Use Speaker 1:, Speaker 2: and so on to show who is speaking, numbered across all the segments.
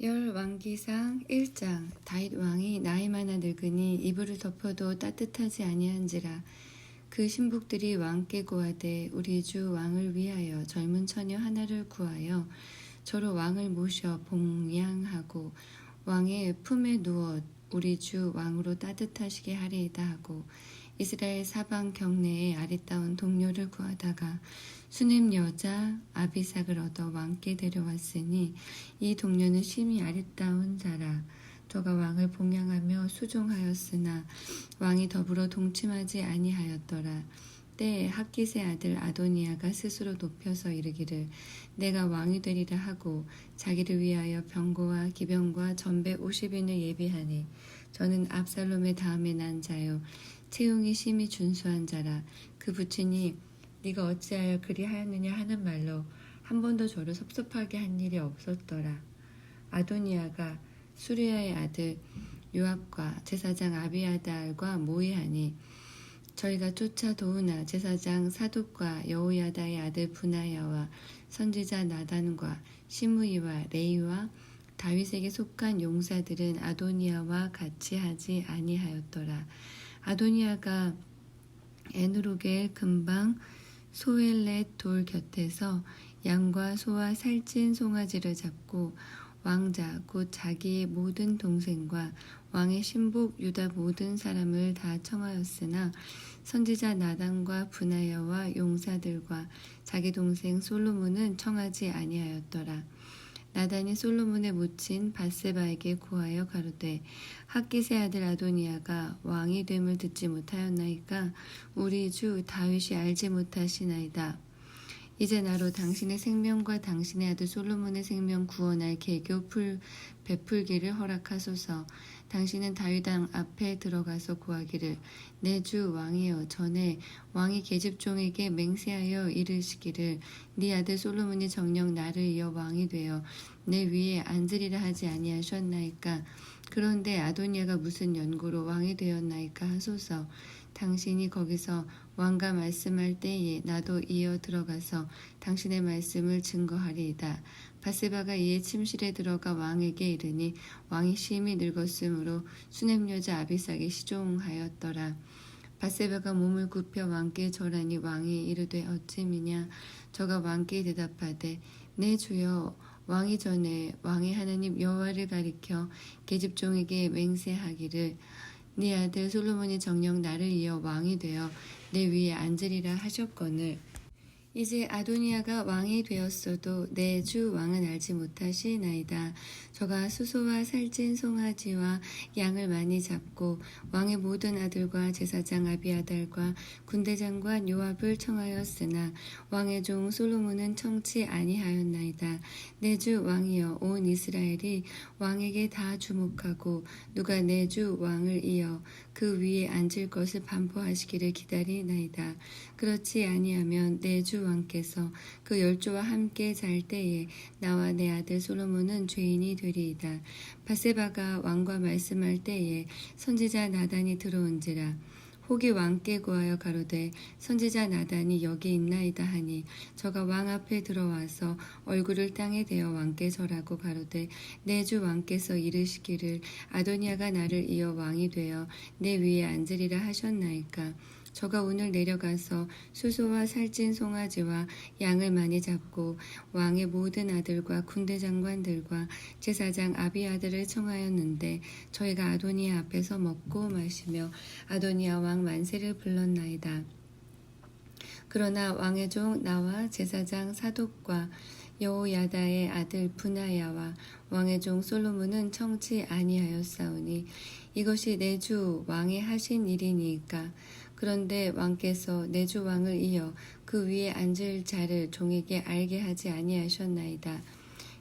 Speaker 1: 열왕기상 1장. 다윗 왕이 나이 많아 늙으니 이불을 덮어도 따뜻하지 아니한지라. 그 신복들이 왕께 고하되 우리 주 왕을 위하여 젊은 처녀 하나를 구하여 저로 왕을 모셔 봉양하고 왕의 품에 누워 우리 주 왕으로 따뜻하시게 하리이다 하고 이스라엘 사방 경내에 아리따운 동료를 구하다가 수넴 여자 아비삭을 얻어 왕께 데려왔으니 이 동료는 심히 아리따운 자라. 저가 왕을 봉양하며 수종하였으나 왕이 더불어 동침하지 아니하였더라. 때에 학깃의 아들 아도니아가 스스로 높여서 이르기를 내가 왕이 되리라 하고 자기를 위하여 병거와 기병과 전배 50인을 예비하니 저는 압살롬의 다음에 난 자요 채용이 심히 준수한 자라. 그 부친이 네가 어찌하여 그리하였느냐 하는 말로 한 번도 저를 섭섭하게 한 일이 없었더라. 아도니아가 수리아의 아들 요압과 제사장 아비아달과 모의하니 저희가 쫓아 도우나 제사장 사독과 여호야다의 아들 분하야와 선지자 나단과 시므이와 레이와 다윗에게 속한 용사들은 아도니아와 같이 하지 아니하였더라. 아도니아가 에누로겔 근방 소엘렛 돌 곁에서 양과 소와 살찐 송아지를 잡고 왕자 곧 자기의 모든 동생과 왕의 신복 유다 모든 사람을 다 청하였으나 선지자 나단과 분하야와 용사들과 자기 동생 솔로몬은 청하지 아니하였더라. 나단이 솔로몬의 모친 밧세바에게 고하여 가로되 학깃의 아들 아도니아가 왕이 됨을 듣지 못하였나이까 우리 주 다윗이 알지 못하시나이다. 이제 나로 당신의 생명과 당신의 아들 솔로몬의 생명 구원할 계교 베풀기를 허락하소서. 당신은 다윗 왕 앞에 들어가서 고하기를 내 주 왕이여 전에 왕이 계집종에게 맹세하여 이르시기를 네 아들 솔로몬이 정녕 나를 이어 왕이 되어 내 위에 앉으리라 하지 아니하셨나이까. 그런데 아도니아가 무슨 연고로 왕이 되었나이까 하소서. 당신이 거기서 왕과 말씀할 때에 나도 이어 들어가서 당신의 말씀을 증거하리이다. 밧세바가 이에 침실에 들어가 왕에게 이르니 왕이 심히 늙었으므로 수넴 여자 아비삭이 시종하였더라. 밧세바가 몸을 굽혀 왕께 절하니 왕이 이르되 어찌미냐. 저가 왕께 대답하되 내 주여 왕이 전에 왕의 하나님 여호와를 가리켜 계집종에게 맹세하기를 네 아들 솔로몬이 정녕 나를 이어 왕이 되어 내 위에 앉으리라 하셨거늘 이제 아도니아가 왕이 되었어도 내 주 왕은 알지 못하시나이다. 저가 수소와 살찐 송아지와 양을 많이 잡고 왕의 모든 아들과 제사장 아비아달과 군대장관 요압을 청하였으나 왕의 종 솔로몬은 청치 아니하였나이다. 내 주 왕이여 온 이스라엘이 왕에게 다 주목하고 누가 내 주 왕을 이어 그 위에 앉을 것을 반포하시기를 기다리나이다. 그렇지 아니하면 내 주 왕께서 그 열조와 함께 잘 때에 나와 내 아들 솔로몬은 죄인이 되리이다. 밧세바가 왕과 말씀할 때에 선지자 나단이 들어온지라. 혹이 왕께 고하여 가로되 선지자 나단이 여기 있나이다 하니 저가 왕 앞에 들어와서 얼굴을 땅에 대어 왕께 절하고 가로되 내 주 왕께서 이르시기를 아도니아가 나를 이어 왕이 되어 내 위에 앉으리라 하셨나이까. 저가 오늘 내려가서 수소와 살찐 송아지와 양을 많이 잡고 왕의 모든 아들과 군대 장관들과 제사장 아비아들을 청하였는데 저희가 아도니아 앞에서 먹고 마시며 아도니아 왕 만세를 불렀나이다. 그러나 왕의 종 나와 제사장 사독과 여호야다의 아들 분하야와 왕의 종 솔로몬은 청치 아니하였사오니 이것이 내 주 왕의 하신 일이니까. 그런데 왕께서 내 주 왕을 이어 그 위에 앉을 자를 종에게 알게 하지 아니하셨나이다.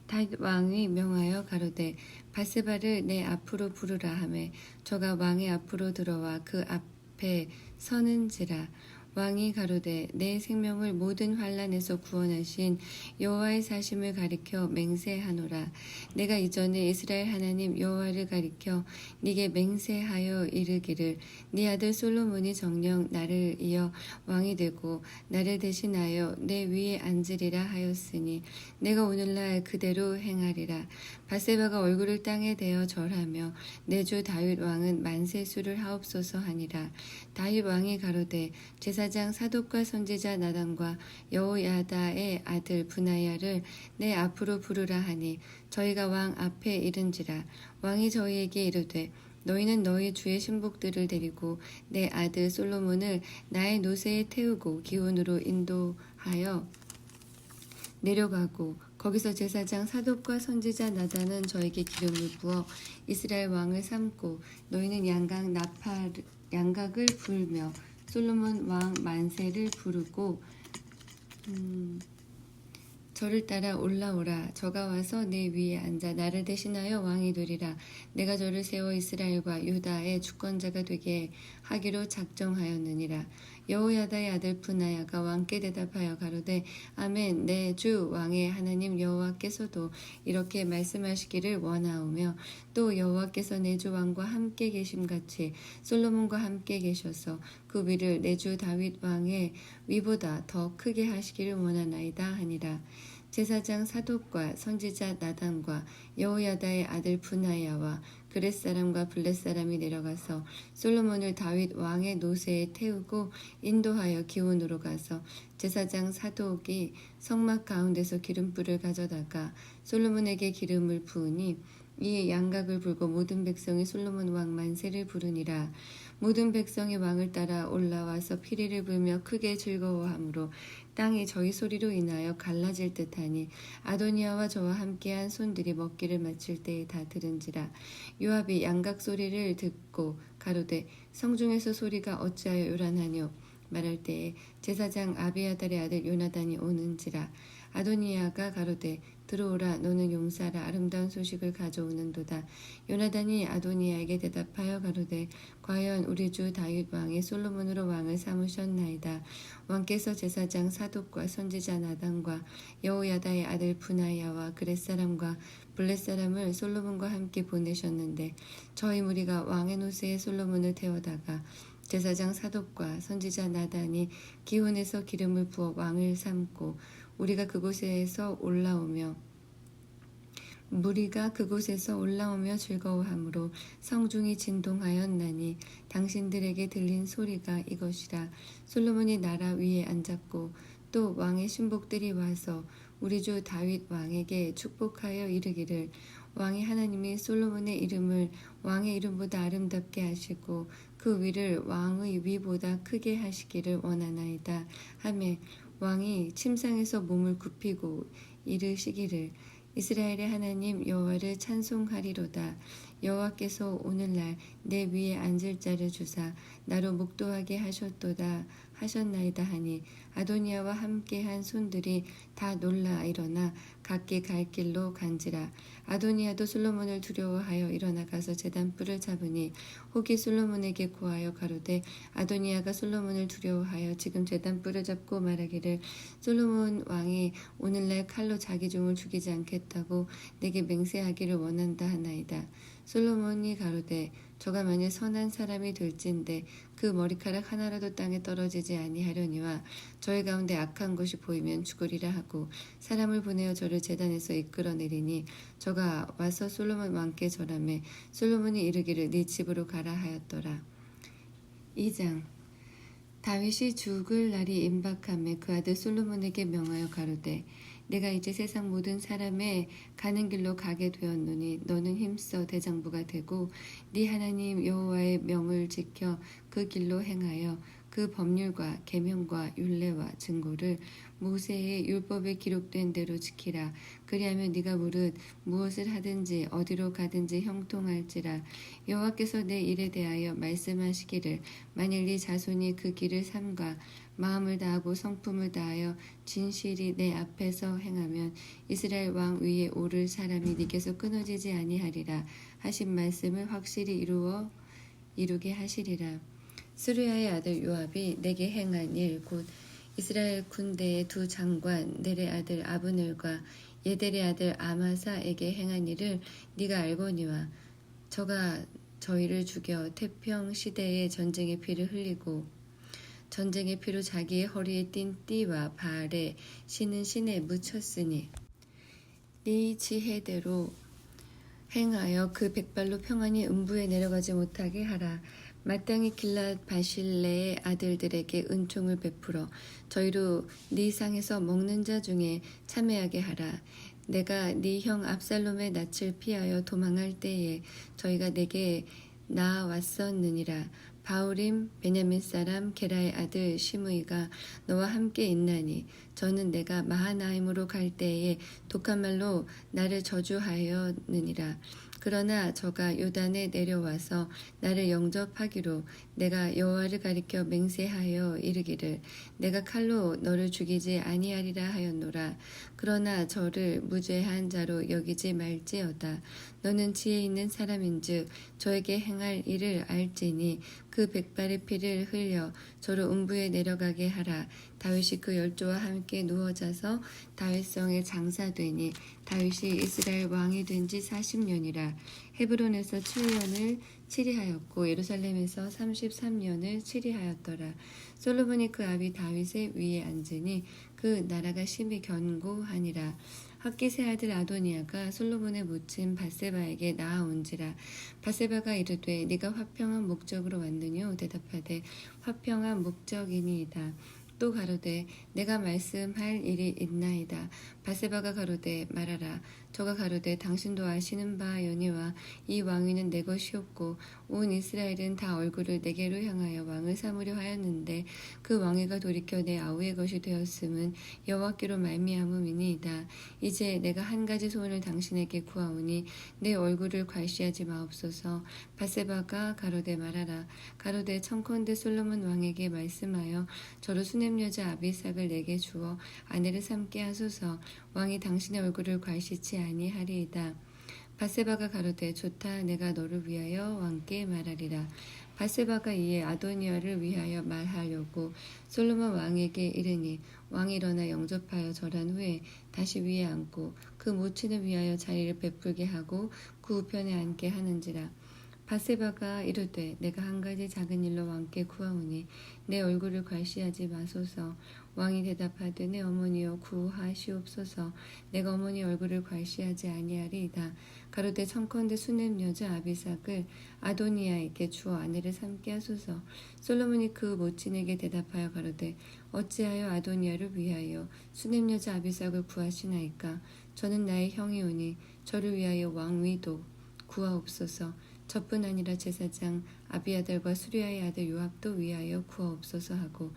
Speaker 1: 다윗 왕이 명하여 가로되 밧세바를 내 앞으로 부르라 하매 저가 왕의 앞으로 들어와 그 앞에 서는지라. 왕이 가로되 내 생명을 모든 환난에서 구원하신 여호와의 사심을 가리켜 맹세하노라. 내가 이전에 이스라엘 하나님 여호와를 가리켜 네게 맹세하여 이르기를 네 아들 솔로몬이 정녕 나를 이어 왕이 되고 나를 대신하여 내 위에 앉으리라 하였으니 내가 오늘날 그대로 행하리라. 밧세바가 얼굴을 땅에 대어 절하며 내 주 다윗 왕은 만세수를 하옵소서 하니라. 다윗 왕이 가로되 제사장 사독과 선지자 나단과 여호야다의 아들 브나야를 내 앞으로 부르라 하니 저희가 왕 앞에 이른지라. 왕이 저희에게 이르되 너희는 너희 주의 신복들을 데리고 내 아들 솔로몬을 나의 노새에 태우고 기온으로 인도하여 내려가고 거기서 제사장 사독과 선지자 나단은 저에게 기름을 부어 이스라엘 왕을 삼고 너희는 양각을 불며 솔로몬 왕 만세를 부르고 저를 따라 올라오라. 저가 와서 내 위에 앉아 나를 대신하여 왕이 되리라. 내가 저를 세워 이스라엘과 유다의 주권자가 되게 하기로 작정하였느니라. 여호야다의 아들 브나야가 왕께 대답하여 가로되 아멘. 내 주 왕의 하나님 여호와께서도 이렇게 말씀하시기를 원하오며 또 여호와께서 내 주 왕과 함께 계심같이 솔로몬과 함께 계셔서 그 위를 내 주 다윗 왕의 위보다 더 크게 하시기를 원하나이다 하니라. 제사장 사독과 선지자 나단과 여호야다의 아들 브나야와 그렛 사람과 블렛 사람이 내려가서 솔로몬을 다윗 왕의 노새에 태우고 인도하여 기온으로 가서 제사장 사독이 성막 가운데서 기름불을 가져다가 솔로몬에게 기름을 부으니 이에 양각을 불고 모든 백성이 솔로몬 왕 만세를 부르니라. 모든 백성이 왕을 따라 올라와서 피리를 불며 크게 즐거워하므로 땅이 저희 소리로 인하여 갈라질 듯하니 아도니아와 저와 함께한 손들이 먹기를 마칠 때에 다 들은지라. 요압이 양각 소리를 듣고 가로되 성중에서 소리가 어찌하여 요란하뇨 말할 때에 제사장 아비아달의 아들 요나단이 오는지라. 아도니아가 가로되 들어오라. 너는 용사라. 아름다운 소식을 가져오는도다. 요나단이 아도니아에게 대답하여 가로되 과연 우리 주 다윗 왕이 솔로몬으로 왕을 삼으셨나이다. 왕께서 제사장 사독과 선지자 나단과 여호야다의 아들 브나야와 그렛 사람과 블렛 사람을 솔로몬과 함께 보내셨는데 저희 무리가 왕의 노새에 솔로몬을 태워다가 제사장 사독과 선지자 나단이 기온에서 기름을 부어 왕을 삼고 무리가 그곳에서 올라오며 즐거워하므로 성중이 진동하였나니 당신들에게 들린 소리가 이것이라. 솔로몬이 나라 위에 앉았고 또 왕의 신복들이 와서 우리 주 다윗 왕에게 축복하여 이르기를 왕의 하나님이 솔로몬의 이름을 왕의 이름보다 아름답게 하시고 그 위를 왕의 위보다 크게 하시기를 원하나이다 하며 왕이 침상에서 몸을 굽히고 이르시기를 이스라엘의 하나님 여호와를 찬송하리로다. 여호와께서 오늘날 내 위에 앉을 자를 주사 나로 목도하게 하셨도다 하셨나이다 하니 아도니아와 함께한 손들이 다 놀라 일어나 각기 갈 길로 간지라. 아도니아도 솔로몬을 두려워하여 일어나 가서 제단불을 잡으니 혹이 솔로몬에게 고하여 가로되 아도니아가 솔로몬을 두려워하여 지금 제단불을 잡고 말하기를 솔로몬 왕이 오늘날 칼로 자기 종을 죽이지 않겠다고 내게 맹세하기를 원한다 하나이다. 솔로몬이 가로되 저가 만일 선한 사람이 될진데 그 머리카락 하나라도 땅에 떨어지지 아니하려니와 저희 가운데 악한 것이 보이면 죽으리라 하고 사람을 보내어 저를 제단에서 이끌어내리니 저가 와서 솔로몬 왕께 절하매 솔로몬이 이르기를 네 집으로 가라 하였더라. 2장 다윗이 죽을 날이 임박하매 그 아들 솔로몬에게 명하여 가로되 내가 이제 세상 모든 사람의 가는 길로 가게 되었노니 너는 힘써 대장부가 되고 네 하나님 여호와의 명을 지켜 그 길로 행하여 그 법률과 계명과 율례와 증거를 모세의 율법에 기록된 대로 지키라. 그리하면 네가 무릇 무엇을 하든지 어디로 가든지 형통할지라. 여호와께서 내 일에 대하여 말씀하시기를 만일 네 자손이 그 길을 삼가 마음을 다하고 성품을 다하여 진실이 내 앞에서 행하면 이스라엘 왕 위에 오를 사람이 네게서 끊어지지 아니하리라 하신 말씀을 확실히 이루게 하시리라. 스루야의 아들 요압이 내게 행한 일 곧 이스라엘 군대의 두 장관 넬의 아들 아브넬과 예델의 아들 아마사에게 행한 일을 네가 알거니와 저가 저희를 죽여 태평 시대의 전쟁의 피를 흘리고 전쟁의 피로 자기의 허리에 띤 띠와 발에 신은 신에 묻혔으니 네 지혜대로 행하여 그 백발로 평안히 음부에 내려가지 못하게 하라. 마땅히 길랏 바실레의 아들들에게 은총을 베풀어 저희로 네 상에서 먹는 자 중에 참회하게 하라. 내가 네 형 압살롬의 낯을 피하여 도망할 때에 저희가 내게 나왔었느니라. 바울임 베냐민 사람 게라의 아들 시므이가 너와 함께 있나니 저는 내가 마하나임으로 갈 때에 독한 말로 나를 저주하였느니라. 그러나 저가 요단에 내려와서 나를 영접하기로 내가 여호와를 가리켜 맹세하여 이르기를 내가 칼로 너를 죽이지 아니하리라 하였노라. 그러나 저를 무죄한 자로 여기지 말지어다. 너는 지혜 있는 사람인즉 저에게 행할 일을 알지니 그 백발의 피를 흘려 저로 음부에 내려가게 하라. 다윗이 그 열조와 함께 누워 자서 다윗성에 장사되니 다윗이 이스라엘 왕이 된 지 40년이라. 헤브론에서 7년을 치리하였고 예루살렘에서 33년을 치리하였더라. 솔로몬이 그 아비 다윗의 위에 앉으니 그 나라가 심히 견고하니라. 학기세 아들 아도니아가 솔로몬의 모친 밧세바에게 나아온지라. 밧세바가 이르되 네가 화평한 목적으로 왔느뇨? 대답하되 화평한 목적이니이다. 또 가로되 내가 말씀할 일이 있나이다. 밧세바가 가로되 말하라. 저가 가로되 당신도 아시는 바여니와 이 왕위는 내 것이었고 온 이스라엘은 다 얼굴을 내게로 향하여 왕을 삼으려 하였는데 그 왕위가 돌이켜 내 아우의 것이 되었음은 여호와께로 말미암음이니이다. 이제 내가 한 가지 소원을 당신에게 구하오니 내 얼굴을 괄시하지 마옵소서. 밧세바가 가로되 말하라. 가로되 청컨대 솔로몬 왕에게 말씀하여 저로 수냄 여자 아비삭을 내게 주어 아내를 삼게 하소서. 왕이 당신의 얼굴을 괄시치 아니하리이다. 밧세바가 가로되 좋다. 내가 너를 위하여 왕께 말하리라. 밧세바가 이에 아도니아를 위하여 말하려고 솔로몬 왕에게 이르니 왕이 일어나 영접하여 절한 후에 다시 위에 앉고 그 모친을 위하여 자리를 베풀게 하고 그 우편에 앉게 하는지라. 밧세바가 이르되 내가 한 가지 작은 일로 왕께 구하오니 내 얼굴을 괄시하지 마소서. 왕이 대답하되 내 어머니여 구하시옵소서. 내가 어머니 얼굴을 괄시하지 아니하리이다. 가로되 청컨대 수냄 여자 아비삭을 아도니아에게 주어 아내를 삼게 하소서. 솔로몬이 그 모친에게 대답하여 가로되 어찌하여 아도니아를 위하여 수냄 여자 아비삭을 구하시나이까? 저는 나의 형이오니 저를 위하여 왕위도 구하옵소서. 저뿐 아니라 제사장 아비아달과 수리아의 아들 요압도 위하여 구하옵소서 하고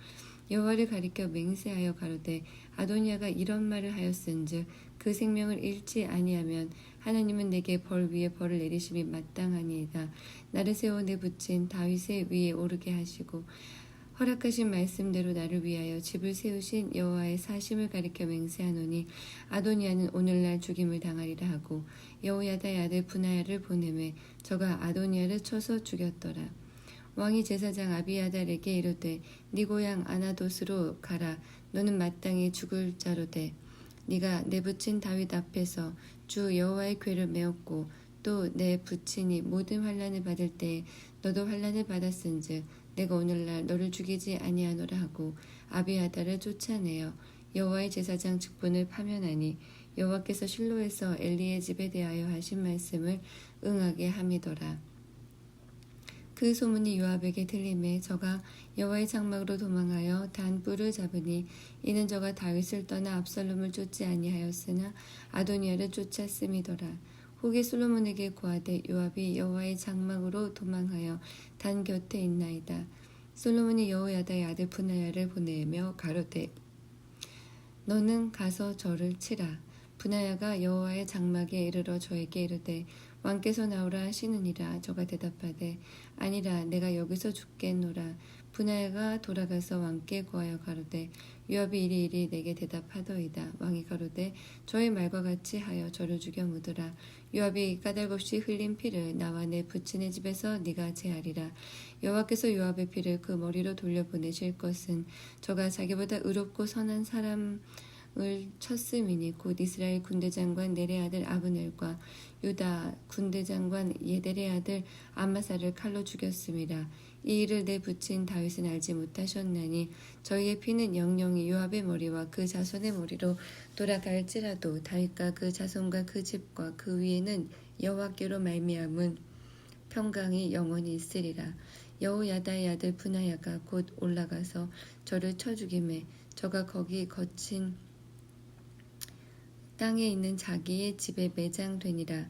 Speaker 1: 여호와를 가리켜 맹세하여 가로되 아도니아가 이런 말을 하였은즉 그 생명을 잃지 아니하면 하나님은 내게 벌 위에 벌을 내리심이 마땅하니이다. 나를 세워 내 붙인 다윗의 위에 오르게 하시고 허락하신 말씀대로 나를 위하여 집을 세우신 여호와의 사심을 가리켜 맹세하노니 아도니아는 오늘날 죽임을 당하리라 하고 여호야다의 아들 분하야를 보내매 저가 아도니아를 쳐서 죽였더라. 왕이 제사장 아비아달에게 이르되 네 고향 아나돗으로 가라. 너는 마땅히 죽을 자로 돼. 네가 내 부친 다윗 앞에서 주 여호와의 궤를 메었고 또 내 부친이 모든 환난을 받을 때에 너도 환난을 받았은즉 내가 오늘날 너를 죽이지 아니하노라 하고 아비아달을 쫓아내어 여호와의 제사장 직분을 파면하니 여호와께서 실로에서 엘리의 집에 대하여 하신 말씀을 응하게 함이더라. 그 소문이 요압에게 들림에 저가 여호와의 장막으로 도망하여 단 뿔을 잡으니 이는 저가 다윗을 떠나 압살롬을 쫓지 아니하였으나 아도니아를 쫓았음이더라. 후기 솔로몬에게 고하되 요압이 여호와의 장막으로 도망하여 단 곁에 있나이다. 솔로몬이 여호야다의 아들 분하야를 보내며 가로되 너는 가서 저를 치라. 분하야가 여호와의 장막에 이르러 저에게 이르되 왕께서 나오라 하시느니라. 저가 대답하되 아니라 내가 여기서 죽겠노라. 분하야가 돌아가서 왕께 고하여 가로되 요압이 이리이리 내게 대답하더이다. 왕이 가로되 저의 말과 같이 하여 저를 죽여 묻으라. 요압이 까닭없이 흘린 피를 나와 내 부친의 집에서 네가 제하리라. 여호와께서 요압의 피를 그 머리로 돌려보내실 것은 저가 자기보다 의롭고 선한 사람을 쳤음이니 곧 이스라엘 군대장관 넬의 아들 아브넬과 유다 군대장관 예델의 아들 암마사를 칼로 죽였음이라. 이 일을 내 부친 다윗은 알지 못하셨나니 저희의 피는 영영이 요압의 머리와 그 자손의 머리로 돌아갈지라도 다윗과 그 자손과 그 집과 그 위에는 여호와께로 말미암은 평강이 영원히 있으리라. 여호야다의 아들 분하야가 곧 올라가서 저를 쳐 죽이매 저가 거기 거친 땅에 있는 자기의 집에 매장되니라.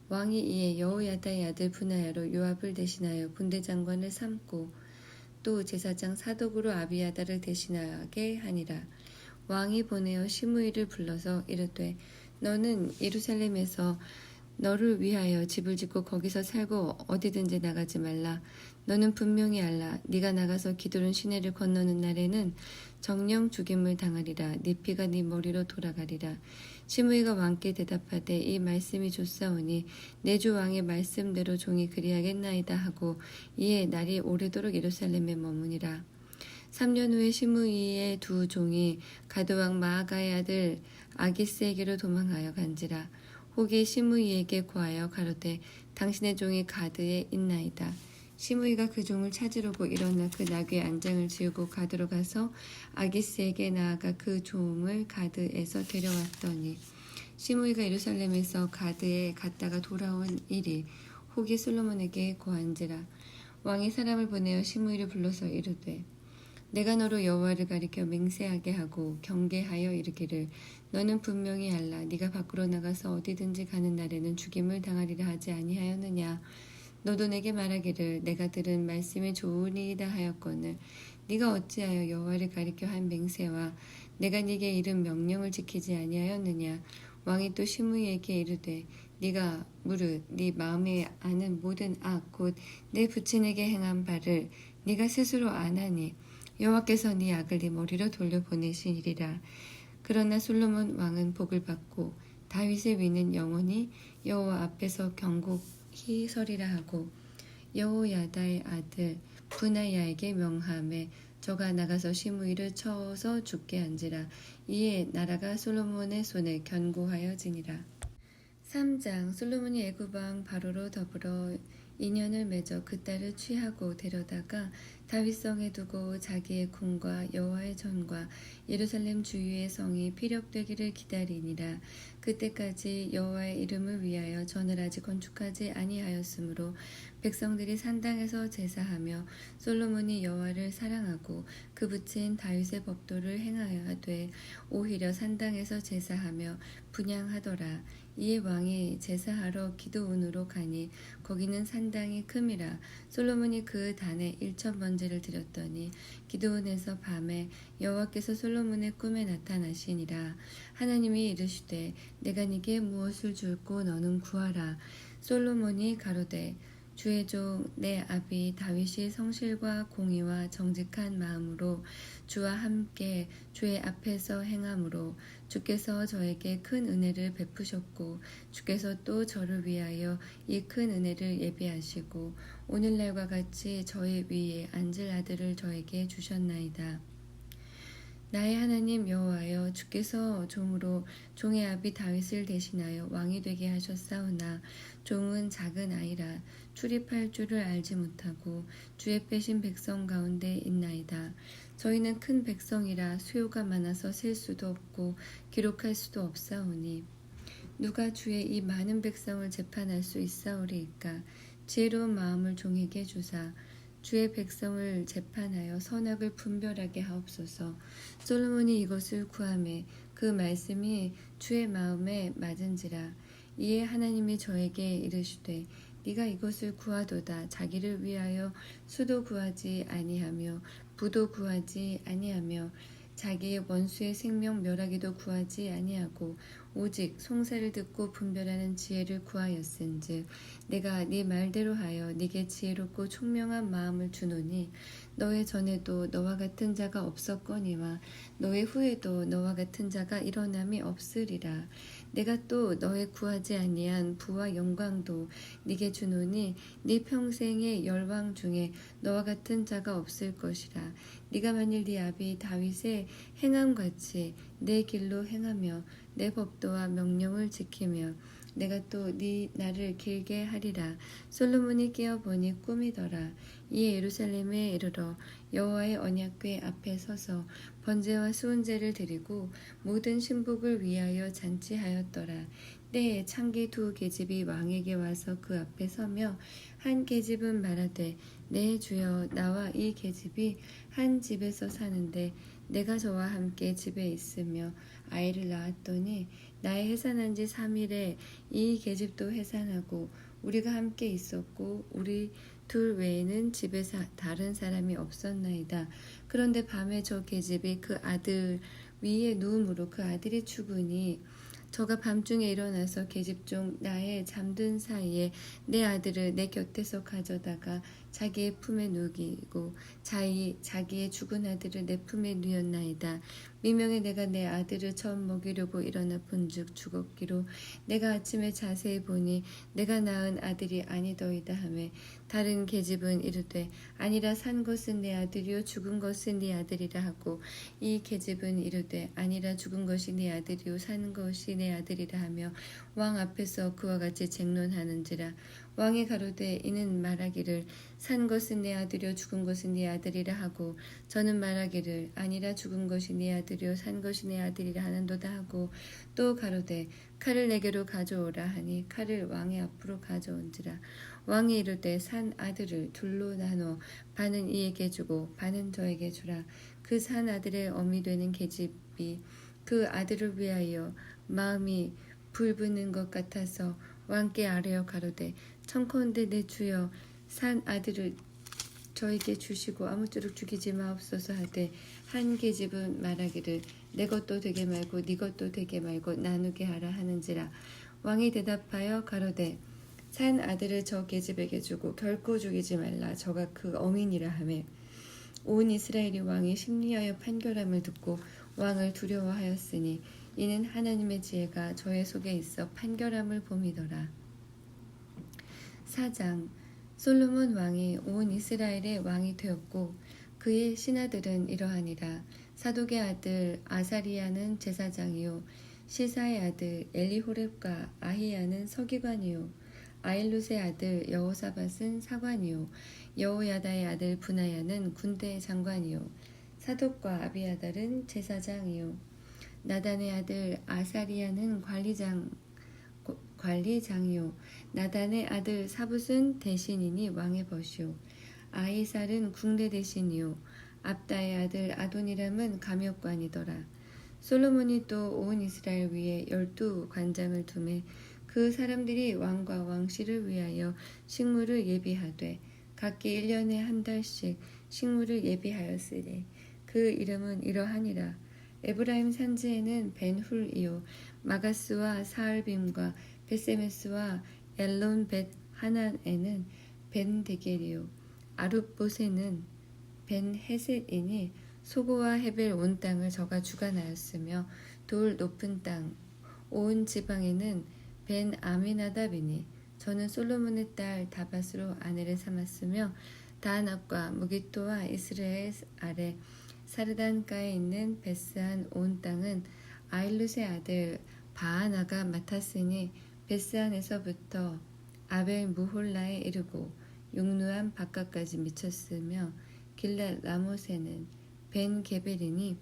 Speaker 1: 왕이 이에 여호야다의 아들 분하야로 요압을 대신하여 군대장관을 삼고 또 제사장 사독으로 아비야다를 대신하게 하니라. 왕이 보내어 시므이를 불러서 이르되 너는 예루살렘에서 너를 위하여 집을 짓고 거기서 살고 어디든지 나가지 말라. 너는 분명히 알라. 네가 나가서 기드론 시내를 건너는 날에는 정령 죽임을 당하리라. 네 피가 네 머리로 돌아가리라. 시므이가 왕께 대답하되 이 말씀이 좋사오니 내 주 왕의 말씀대로 종이 그리하겠나이다 하고 이에 날이 오래도록 예루살렘에 머무니라. 3년 후에 시므이의 두 종이 가드왕 마아가의 아들 아기스에게로 도망하여 간지라. 혹이 시므이에게 고하여 가로되 당신의 종이 가드에 있나이다. 시므이가 그 종을 찾으려고 일어나 그 나귀의 안장을 지우고 가드로 가서 아기스에게 나아가 그 종을 가드에서 데려왔더니 시므이가 예루살렘에서 가드에 갔다가 돌아온 일이 혹이 솔로몬에게 고한지라. 왕이 사람을 보내어 시므이를 불러서 이르되 내가 너로 여호와를 가리켜 맹세하게 하고 경계하여 이르기를 너는 분명히 알라. 네가 밖으로 나가서 어디든지 가는 날에는 죽임을 당하리라 하지 아니하였느냐. 너도 내게 말하기를 내가 들은 말씀이 좋으니이다 하였거늘 네가 어찌하여 여호와를 가리켜 한 맹세와 내가 네게 이른 명령을 지키지 아니하였느냐. 왕이 또 시므이에게 이르되 네가 무릇 네 마음에 아는 모든 악 곧 내 부친에게 행한 바를 네가 스스로 아나니 여호와께서 네 악을 네 머리로 돌려보내시리라. 그러나 솔로몬 왕은 복을 받고 다윗의 위는 영원히 여호와 앞에서 경고히 서리라 하고 여호야다의 아들 분하야에게 명하매 저가 나가서 시므이를 쳐서 죽게 한지라. 이에 나라가 솔로몬의 손에 견고하여지니라. 3장 솔로몬이 애굽왕 바로로 더불어 인연을 맺어 그 딸을 취하고 데려다가 다윗성에 두고 자기의 궁과 여호와의 전과 예루살렘 주위의 성이 피력되기를 기다리니라. 그때까지 여호와의 이름을 위하여 전을 아직 건축하지 아니하였으므로 백성들이 산당에서 제사하며 솔로몬이 여호와를 사랑하고 그 부친 다윗의 법도를 행하여 하되 오히려 산당에서 제사하며 분향하더라. 이에 왕이 제사하러 기드온으로 가니 거기는 산당이 큼이라. 솔로몬이 그 단에 1,000번제를 드렸더니 기드온에서 밤에 여호와께서 솔로몬의 꿈에 나타나시니라. 하나님이 이르시되 내가 네게 무엇을 줄고 너는 구하라. 솔로몬이 가로되 주의 종 내 아비 다윗이 성실과 공의와 정직한 마음으로 주와 함께 주의 앞에서 행함으로 주께서 저에게 큰 은혜를 베푸셨고 주께서 또 저를 위하여 이 큰 은혜를 예비하시고 오늘날과 같이 저의 위에 앉을 아들을 저에게 주셨나이다. 나의 하나님 여호와여 주께서 종으로 종의 아비 다윗을 대신하여 왕이 되게 하셨사오나 종은 작은 아이라 출입할 줄을 알지 못하고 주의 빼신 백성 가운데 있나이다. 저희는 큰 백성이라 수요가 많아서 셀 수도 없고 기록할 수도 없사오니 누가 주의 이 많은 백성을 재판할 수 있사오리이까. 지혜로운 마음을 종에게 주사 주의 백성을 재판하여 선악을 분별하게 하옵소서. 솔로몬이 이것을 구하매 그 말씀이 주의 마음에 맞은지라. 이에 하나님이 저에게 이르시되 네가 이것을 구하도다. 자기를 위하여 수도 구하지 아니하며 부도 구하지 아니하며 자기의 원수의 생명 멸하기도 구하지 아니하고 오직 송사를 듣고 분별하는 지혜를 구하였은즉 내가 네 말대로 하여 네게 지혜롭고 총명한 마음을 주노니 너의 전에도 너와 같은 자가 없었거니와 너의 후에도 너와 같은 자가 일어남이 없으리라. 내가 또 너의 구하지 아니한 부와 영광도 네게 주노니 네 평생의 열왕 중에 너와 같은 자가 없을 것이라. 네가 만일 네 아비 다윗의 행함같이 내 길로 행하며 내 법도와 명령을 지키며 내가 또 네 날을 길게 하리라. 솔로몬이 깨어보니 꿈이더라. 이에 예루살렘에 이르러 여호와의 언약궤 앞에 서서 번제와 수은제를 드리고 모든 신복을 위하여 잔치하였더라. 때에 창기 두 계집이 왕에게 와서 그 앞에 서며 한 계집은 말하되 내 주여 나와 이 계집이 한 집에서 사는데 내가 저와 함께 집에 있으며 아이를 낳았더니 나의 해산한 지 3일에 이 계집도 해산하고 우리가 함께 있었고 우리 둘 외에는 집에 다른 사람이 없었나이다. 그런데 밤에 저 계집이 그 아들 위에 누움으로 그 아들이 죽으니 저가 밤중에 일어나서 계집종 나의 잠든 사이에 내 아들을 내 곁에서 가져다가 자기의 품에 누기고 자기의 죽은 아들을 내 품에 누였나이다. 미명에 내가 내 아들을 처음 먹이려고 일어나 본즉 죽었기로 내가 아침에 자세히 보니 내가 낳은 아들이 아니더이다 하매 다른 계집은 이르되 아니라 산 것은 내 아들이요 죽은 것은 네 아들이라 하고 이 계집은 이르되 아니라 죽은 것이 네 아들이요 산 것이 내 아들이라 하며 왕 앞에서 그와 같이 쟁론하는지라. 왕이 가로되 이는 말하기를 산 것은 내 아들이요 죽은 것은 네 아들이라 하고 저는 말하기를 아니라 죽은 것이 네 아들이요 산 것이 내 아들이라 하는도다 하고 또 가로되 칼을 내게로 가져오라 하니 칼을 왕의 앞으로 가져온지라. 왕이 이르되 산 아들을 둘로 나눠 반은 이에게 주고 반은 저에게 주라. 그 산 아들의 어미 되는 계집이 그 아들을 위하여 마음이 불붙는 것 같아서 왕께 아뢰어 가로되 청컨대 내 주여 산 아들을 저에게 주시고 아무쪼록 죽이지 마옵소서 하되 한 계집은 말하기를 내 것도 되게 말고 네 것도 되게 말고 나누게 하라 하는지라. 왕이 대답하여 가로되 산 아들을 저 계집에게 주고 결코 죽이지 말라. 저가 그 어민이라 하매 온 이스라엘이 왕이 심리하여 판결함을 듣고 왕을 두려워하였으니 이는 하나님의 지혜가 저의 속에 있어 판결함을 봄이더라. 4장. 솔로몬 왕이 온 이스라엘의 왕이 되었고 그의 신하들은 이러하니라. 사독의 아들 아사리야는 제사장이요 시사의 아들 엘리호렙과 아히야는 서기관이요 아일룻의 아들 여호사밧은 사관이요 여호야다의 아들 분하야는 군대 장관이요 사독과 아비아달은 제사장이요 나단의 아들 아사리야는 관리장이요 나단의 아들 사붓은 대신이니 왕의 벗이요 아이살은 궁대 대신이요 압다의 아들 아도니람은 감역관이더라. 솔로몬이 또 온 이스라엘 위에 12관장을 두매 그 사람들이 왕과 왕실을 위하여 식물을 예비하되 각기 1년에 한 달씩 식물을 예비하였으니 그 이름은 이러하니라. 에브라임 산지에는 벤훌이요 마가스와 사알빔과 베세메스와 엘론 벳 하난에는 벤데겔이요 아룻봇에는 벤헤셋이니 소고와 헤벨 온 땅을 저가 주관하였으며 돌 높은 땅 온 지방에는 벤 아미나답이니 저는 솔로몬의 딸 다밧으로 아내를 삼았으며 다한압과 무기토와 이스라엘 아래 사르단가에 있는 베스한 온 땅은 아일룻의 아들 바하나가 맡았으니 베스한에서부터 아벨 무홀라에 이르고 용루한 바깥까지 미쳤으며 길랏 라못에는 벤 게벨이니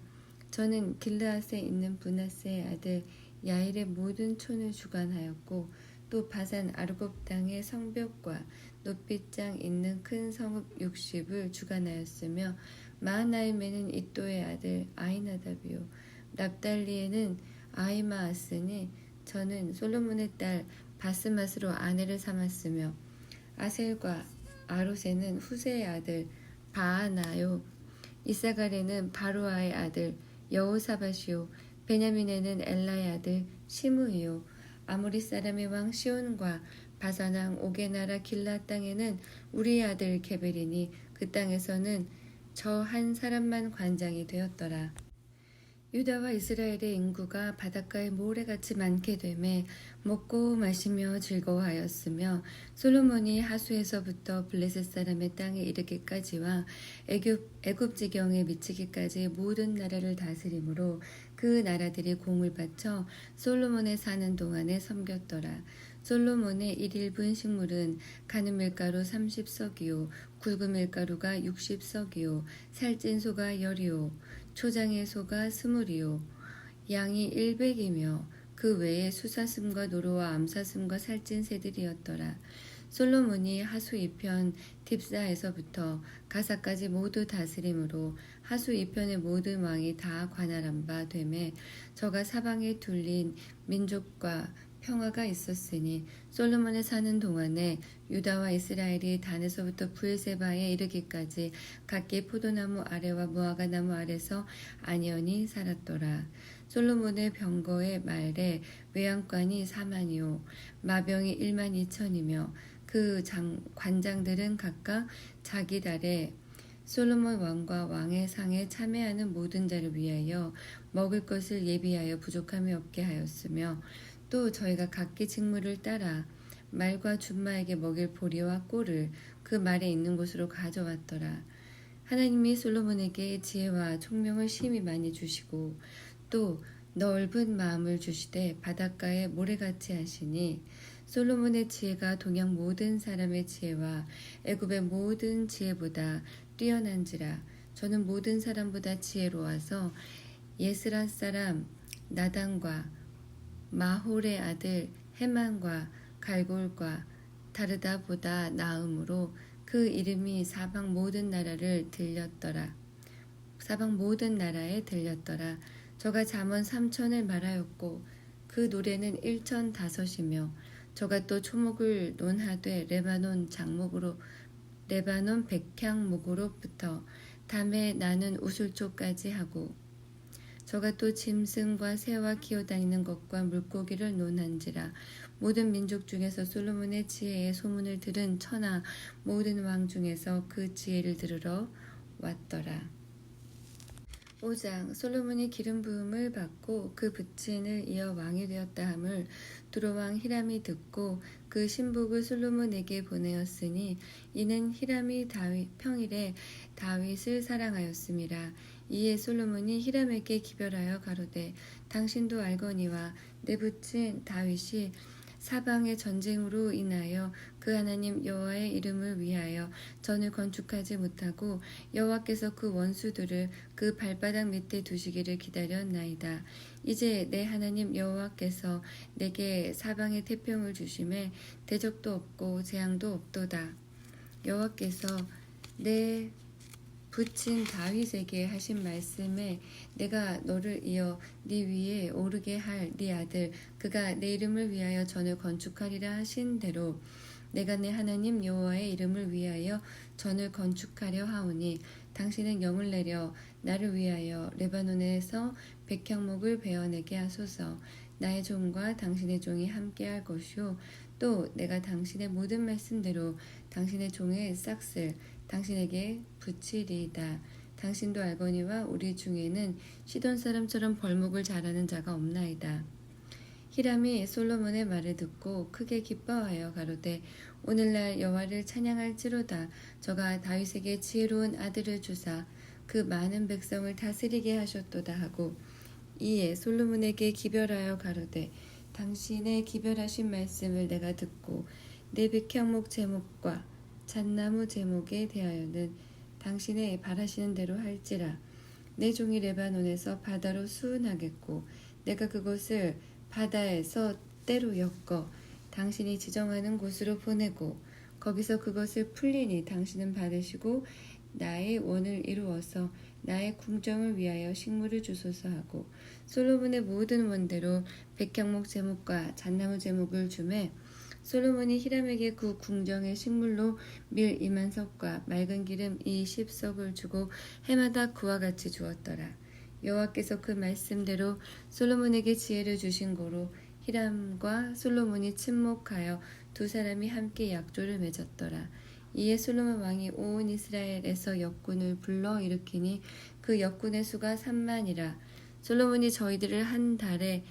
Speaker 1: 저는 길르앗에 있는 브나스의 아들 야일의 모든 촌을 주관하였고 또 바산 아르곱 땅의 성벽과 높이장 있는 큰 성읍 60을 주관하였으며 마하나임에는 이또의 아들 아히나답이요 납달리에는 아히마아스니 저는 솔로몬의 딸 바스맛으로 아내를 삼았으며 아셀과 아롯에는 후세의 아들 바하나요 이사갈에는 바루아의 아들 여호사밧이요 베냐민에는 엘라의 아들 시므이요 아모리 사람의 왕 시온과 바산 왕 옥의 나라 길라 땅에는 우리의 아들 게벨이니 그 땅에서는 저 한 사람만 관장이 되었더라. 유다와 이스라엘의 인구가 바닷가에 모래같이 많게 되매 먹고 마시며 즐거워하였으며 솔로몬이 하수에서부터 블레셋 사람의 땅에 이르기까지와 애굽 지경에 미치기까지 모든 나라를 다스림으로 그 나라들이 공을 바쳐 솔로몬의 사는 동안에 섬겼더라. 솔로몬의 일일분 식물은 가는 밀가루 30석이요 굵은 밀가루가 60석이요 살찐 소가 10이요 초장의 소가 20이요 양이 100이며 그 외에 수사슴과 노루와 암사슴과 살찐 새들이었더라. 솔로몬이 하수 이편 딥사에서부터 가사까지 모두 다스림으로 하수 이편의 모든 왕이 다 관할한 바 되매 저가 사방에 둘린 민족과 평화가 있었으니 솔로몬이 사는 동안에 유다와 이스라엘이 단에서부터 브엘세바에 이르기까지 각기 포도나무 아래와 무화과 나무 아래서 안연히 살았더라. 솔로몬의 병거의 말에 외양간이 4만이요 마병이 1만 2천이며 그 관장들은 각각 자기 달에 솔로몬 왕과 왕의 상에 참여하는 모든 자를 위하여 먹을 것을 예비하여 부족함이 없게 하였으며 또 저희가 각기 직무를 따라 말과 준마에게 먹일 보리와 꼴을 그 말에 있는 곳으로 가져왔더라. 하나님이 솔로몬에게 지혜와 총명을 심히 많이 주시고 또 넓은 마음을 주시되 바닷가에 모래같이 하시니 솔로몬의 지혜가 동양 모든 사람의 지혜와 애굽의 모든 지혜보다 뛰어난지라. 저는 모든 사람보다 지혜로워서 예스라 사람 나단과 마홀의 아들 헤만과 갈골과 다르다보다 나음으로 그 이름이 사방 모든 나라에 들렸더라. 저가 잠언 3천을 말하였고 그 노래는 1,005이며 저가 또 초목을 논하되 레바논 백향목으로부터 담에 나는 우술초까지 하고 저가 또 짐승과 새와 기어다니는 것과 물고기를 논한지라. 모든 민족 중에서 솔로몬의 지혜의 소문을 들은 천하 모든 왕 중에서 그 지혜를 들으러 왔더라. 5장 솔로몬이 기름 부음을 받고 그 부친을 이어 왕이 되었다 함을 두로왕 히람이 듣고 그 신복을 솔로몬에게 보내었으니 이는 히람이 평일에 다윗을 사랑하였음이라. 이에 솔로몬이 히람에게 기별하여 가로되 당신도 알거니와 내 부친 다윗이 사방의 전쟁으로 인하여 그 하나님 여호와의 이름을 위하여 전을 건축하지 못하고 여호와께서 그 원수들을 그 발바닥 밑에 두시기를 기다렸나이다. 이제 내 하나님 여호와께서 내게 사방의 태평을 주심에 대적도 없고 재앙도 없도다. 여호와께서 내 부친 다윗에게 하신 말씀에 내가 너를 이어 네 위에 오르게 할 네 아들 그가 내 이름을 위하여 전을 건축하리라 하신 대로 내가 내 하나님 여호와의 이름을 위하여 전을 건축하려 하오니 당신은 영을 내려 나를 위하여 레바논에서 백향목을 베어내게 하소서. 나의 종과 당신의 종이 함께할 것이요 또 내가 당신의 모든 말씀대로 당신의 종의 싹을 당신에게 붙이리이다. 당신도 알거니와 우리 중에는 시돈 사람처럼 벌목을 잘하는 자가 없나이다. 히람이 솔로몬의 말을 듣고 크게 기뻐하여 가로되 오늘날 여호와를 찬양할지로다. 저가 다윗에게 지혜로운 아들을 주사 그 많은 백성을 다스리게 하셨도다 하고 이에 솔로몬에게 기별하여 가로되 당신의 기별하신 말씀을 내가 듣고 내 백향목 제목과 잣나무 제목에 대하여는 당신의 바라시는 대로 할지라. 내 종이 레바논에서 바다로 수은하겠고 내가 그곳을 바다에서 때로 엮어 당신이 지정하는 곳으로 보내고 거기서 그것을 풀리니 당신은 받으시고 나의 원을 이루어서 나의 궁정을 위하여 식물을 주소서 하고 솔로몬의 모든 원대로 백향목 제목과 잣나무 제목을 주매 솔로몬이 히람에게 그 궁정의 식물로 밀 2만석과 맑은 기름 20석을 주고 해마다 그와 같이 주었더라. 여호와께서 그 말씀대로 솔로몬에게 지혜를 주신 고로 히람과 솔로몬이 친목하여 두 사람이 함께 약조를 맺었더라. 이에 솔로몬 왕이 온 이스라엘에서 역군을 불러 일으키니 그 역군의 수가 3만이라. 솔로몬이 저희들을 한 달에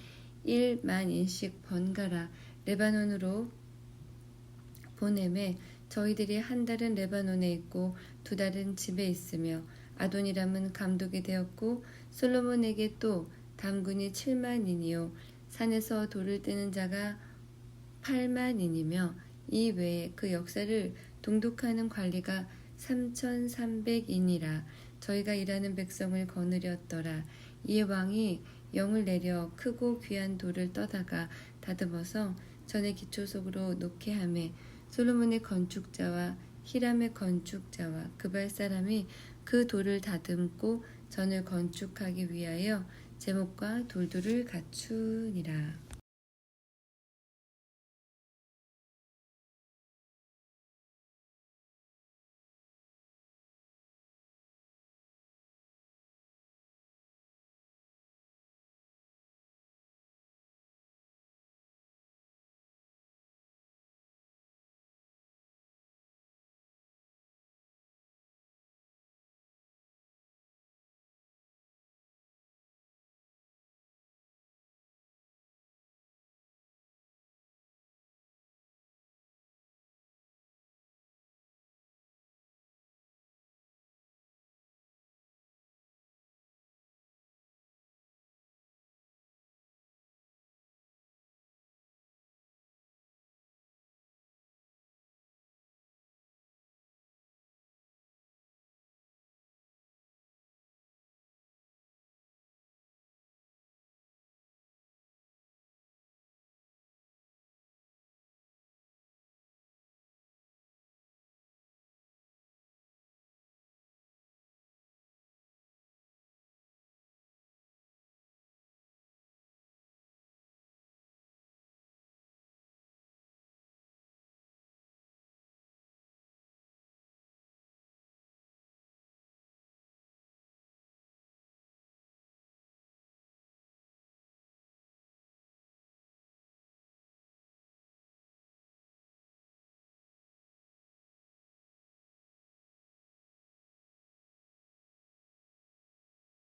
Speaker 1: 1만인씩 번갈아 레바논으로 보내매 저희들이 한 달은 레바논에 있고 2달은 집에 있으며 아도니람은 감독이 되었고 솔로몬에게 또 담군이 7만이니요 산에서 돌을 떼는 자가 8만이니며 이 외에 그 역사를 동독하는 관리가 3,300이니라. 저희가 일하는 백성을 거느렸더라. 이에 왕이 영을 내려 크고 귀한 돌을 떠다가 다듬어서 전의 기초 속으로 놓게 하매 솔로몬의 건축자와 히람의 건축자와 그발 사람이 그 돌을 다듬고 전을 건축하기 위하여 제목과 돌들을 갖추니라.